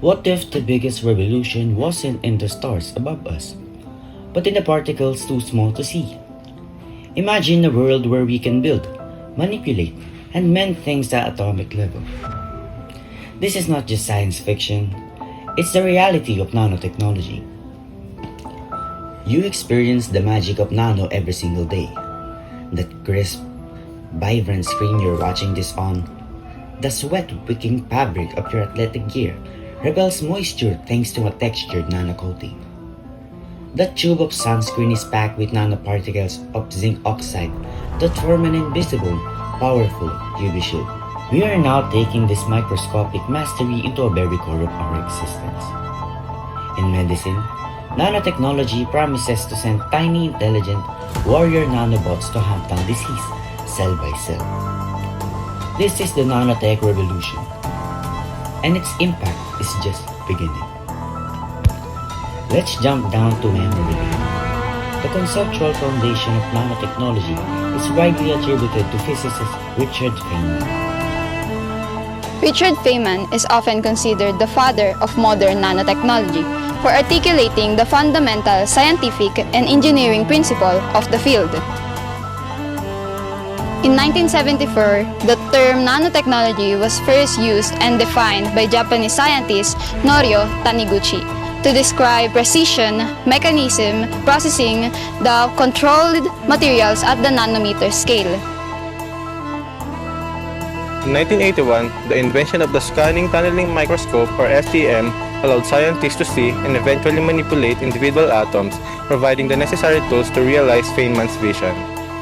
What if the biggest revolution wasn't in the stars above us, but in the particles too small to see? Imagine a world where we can build, manipulate, and mend things at atomic level. This is not just science fiction, it's the reality of nanotechnology. You experience the magic of nano every single day. That crisp, vibrant screen you're watching this on, the sweat-wicking fabric of your athletic gear repels moisture thanks to a textured nanocoating. That tube of sunscreen is packed with nanoparticles of zinc oxide that form an invisible, powerful UV shield. We are now taking this microscopic mastery into a very core of our existence. In medicine, nanotechnology promises to send tiny, intelligent warrior nanobots to hunt down disease cell by cell. This is the nanotech revolution, and its impact is just beginning. Let's jump down to memory lane. The conceptual foundation of nanotechnology is widely attributed to physicist Richard Feynman. Richard Feynman is often considered the father of modern nanotechnology for articulating the fundamental scientific and engineering principle of the field. In 1974, the term nanotechnology was first used and defined by Japanese scientist Norio Taniguchi to describe precision, mechanism, processing the controlled materials at the nanometer scale. In 1981, the invention of the scanning tunneling microscope or STM allowed scientists to see and eventually manipulate individual atoms, providing the necessary tools to realize Feynman's vision.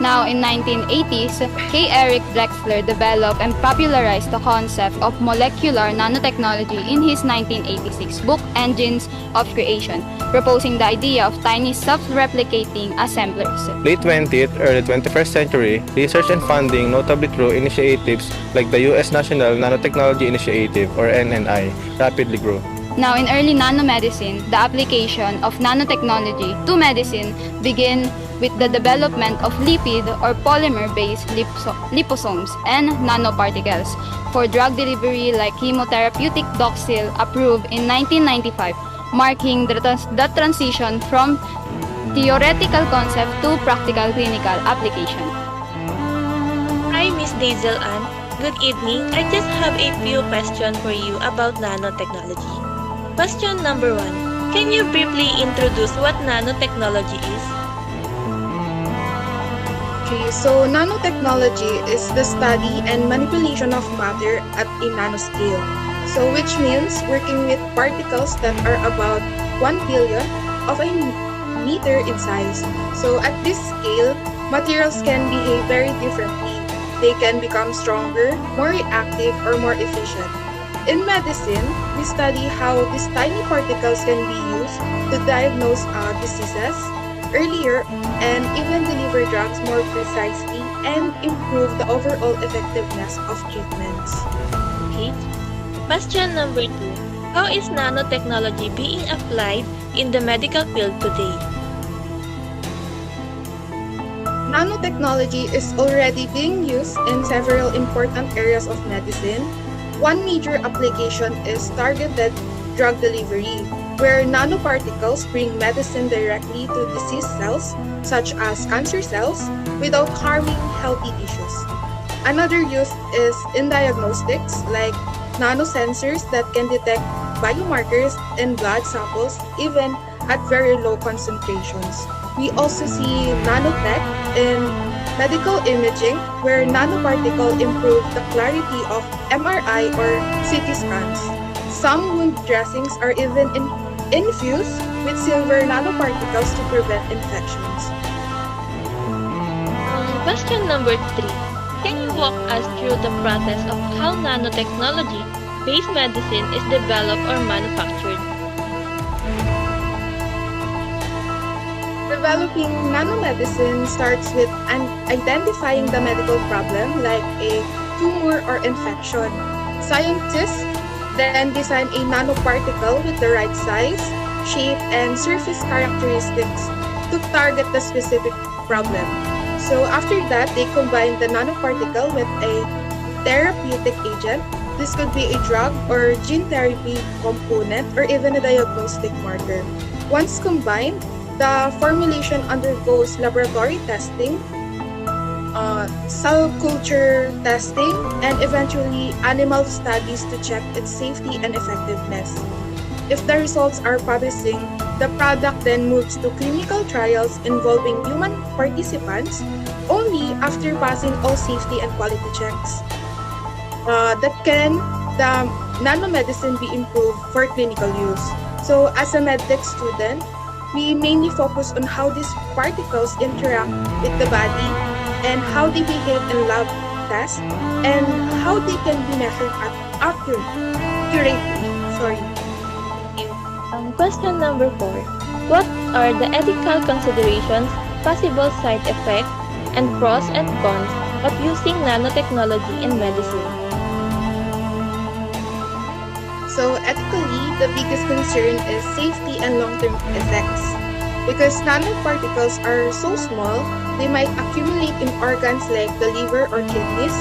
Now in 1980s, K. Eric Drexler developed and popularized the concept of molecular nanotechnology in his 1986 book Engines of Creation, proposing the idea of tiny self-replicating assemblers. Late 20th, early 21st century, research and funding, notably through initiatives like the U.S. National Nanotechnology Initiative or NNI, rapidly grew. Now in early nanomedicine, the application of nanotechnology to medicine began with the development of lipid or polymer-based liposomes and nanoparticles for drug delivery like chemotherapeutic Doxil approved in 1995, marking the transition from theoretical concept to practical clinical application. Hi, Miss Daisel Ann. Good evening. I just have a few questions for you about nanotechnology. Question number 1. Can you briefly introduce what nanotechnology is? Okay, so nanotechnology is the study and manipulation of matter at a nanoscale. So which means working with particles that are about 1 billion of a meter in size. So at this scale, materials can behave very differently. They can become stronger, more reactive, or more efficient. In medicine, we study how these tiny particles can be used to diagnose diseases earlier and even deliver drugs more precisely and improve the overall effectiveness of treatments. Okay. Question number 2. How is nanotechnology being applied in the medical field today? Nanotechnology is already being used in several important areas of medicine. One major application is targeted drug delivery, where nanoparticles bring medicine directly to disease cells, such as cancer cells, without harming healthy tissues. Another use is in diagnostics, like nanosensors that can detect biomarkers in blood samples even at very low concentrations. We also see nanotech in medical imaging, where nanoparticles improve the clarity of MRI or CT scans. Some wound dressings are even infused with silver nanoparticles to prevent infections. Question number 3. Can you walk us through the process of how nanotechnology-based medicine is developed or manufactured? Developing nanomedicine starts with identifying the medical problem like a tumor or infection. Scientists then design a nanoparticle with the right size, shape, and surface characteristics to target the specific problem. So after that, they combine the nanoparticle with a therapeutic agent. This could be a drug or gene therapy component or even a diagnostic marker. Once combined, the formulation undergoes laboratory testing, cell culture testing, and eventually animal studies to check its safety and effectiveness. If the results are promising, the product then moves to clinical trials involving human participants only after passing all safety and quality checks. The nanomedicine be improved for clinical use. So as a medtech student, we mainly focus on how these particles interact with the body and how they behave in lab tests and how they can be measured accurately. Sorry. Question number 4. What are the ethical considerations, possible side effects, and pros and cons of using nanotechnology in medicine? So ethically, the biggest concern is safety and long-term effects. Because nanoparticles are so small, they might accumulate in organs like the liver or kidneys,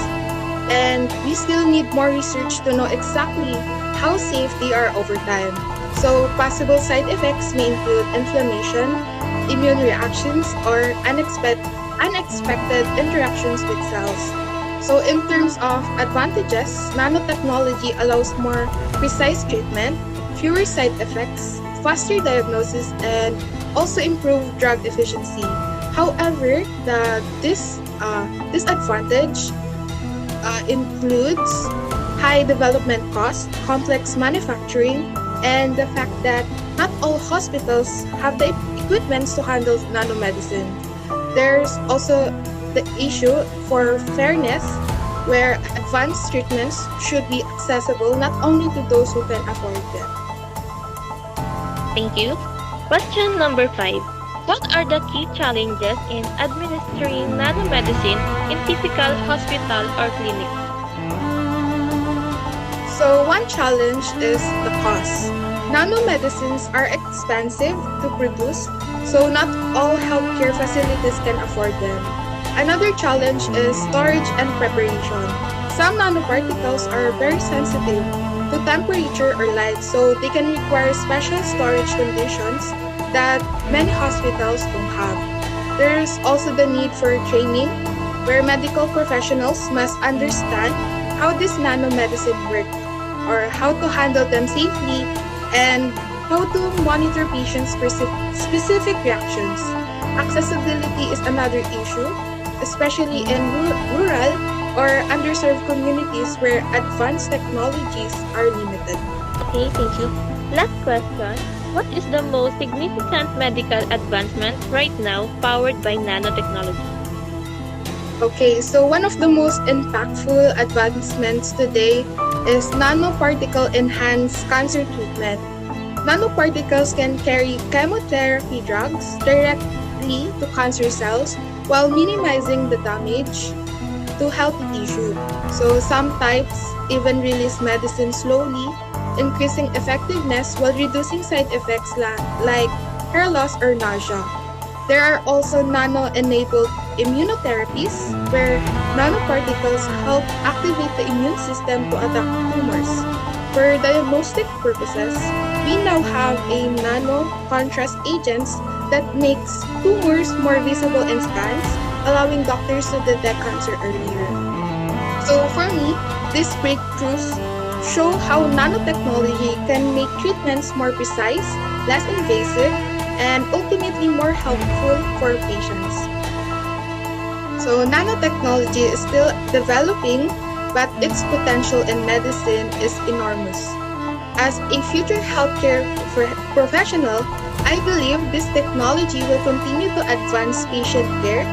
and we still need more research to know exactly how safe they are over time. So possible side effects may include inflammation, immune reactions, or unexpected interactions with cells. So in terms of advantages, nanotechnology allows more precise treatment, fewer side effects, faster diagnosis, and also improved drug efficiency. However, the disadvantage includes high development costs, complex manufacturing, and the fact that not all hospitals have the equipment to handle nanomedicine. There's also the issue for fairness, where advanced treatments should be accessible not only to those who can afford them. Thank you. Question number 5. What are the key challenges in administering nanomedicine in typical hospital or clinic? So one challenge is the cost. Nanomedicines are expensive to produce, so not all healthcare facilities can afford them. Another challenge is storage and preparation. Some nanoparticles are very sensitive to temperature or light, so they can require special storage conditions that many hospitals don't have. There's also the need for training, where medical professionals must understand how this nanomedicine works, or how to handle them safely, and how to monitor patients' specific reactions. Accessibility is another issue, especially in rural or underserved communities where advanced technologies are limited. Okay, thank you. Last question. What is the most significant medical advancement right now powered by nanotechnology? Okay, so one of the most impactful advancements today is nanoparticle-enhanced cancer treatment. Nanoparticles can carry chemotherapy drugs directly to cancer cells while minimizing the damage to healthy tissue. So some types even release medicine slowly, increasing effectiveness while reducing side effects like hair loss or nausea. There are also nano-enabled immunotherapies where nanoparticles help activate the immune system to attack tumors. For diagnostic purposes, we now have a nano-contrast agents that makes tumors more visible in scans, allowing doctors to detect cancer earlier. So for me, these breakthroughs show how nanotechnology can make treatments more precise, less invasive, and ultimately more helpful for patients. So nanotechnology is still developing, but its potential in medicine is enormous. As a future healthcare professional, I believe this technology will continue to advance patient care,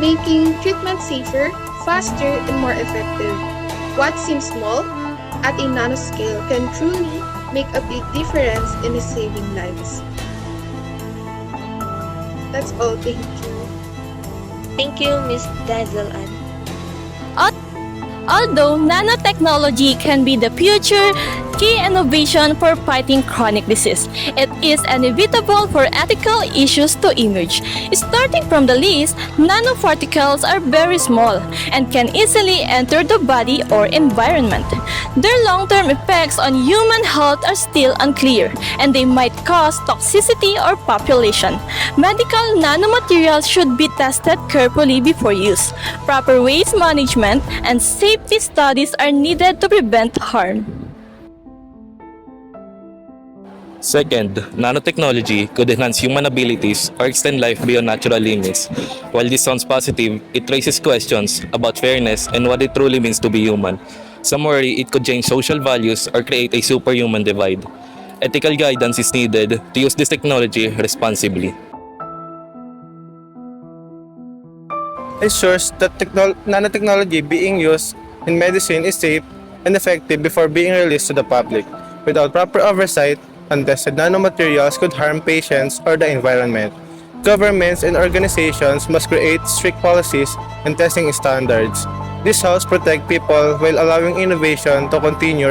making treatment safer, faster, and more effective. What seems small at a nanoscale can truly make a big difference in saving lives. That's all. Thank you. Thank you, Ms. Dazzle-Ann. Although nanotechnology can be the future, key innovation for fighting chronic disease. It is inevitable for ethical issues to emerge. Starting from the list, nanoparticles are very small and can easily enter the body or environment. Their long-term effects on human health are still unclear, and they might cause toxicity or population. Medical nanomaterials should be tested carefully before use. Proper waste management and safety studies are needed to prevent harm. Second, nanotechnology could enhance human abilities or extend life beyond natural limits. While this sounds positive, it raises questions about fairness and what it truly means to be human. Some worry it could change social values or create a superhuman divide. Ethical guidance is needed to use this technology responsibly. Ensures that nanotechnology being used in medicine is safe and effective before being released to the public. Without proper oversight, untested nanomaterials could harm patients or the environment. Governments and organizations must create strict policies and testing standards. This helps protect people while allowing innovation to continue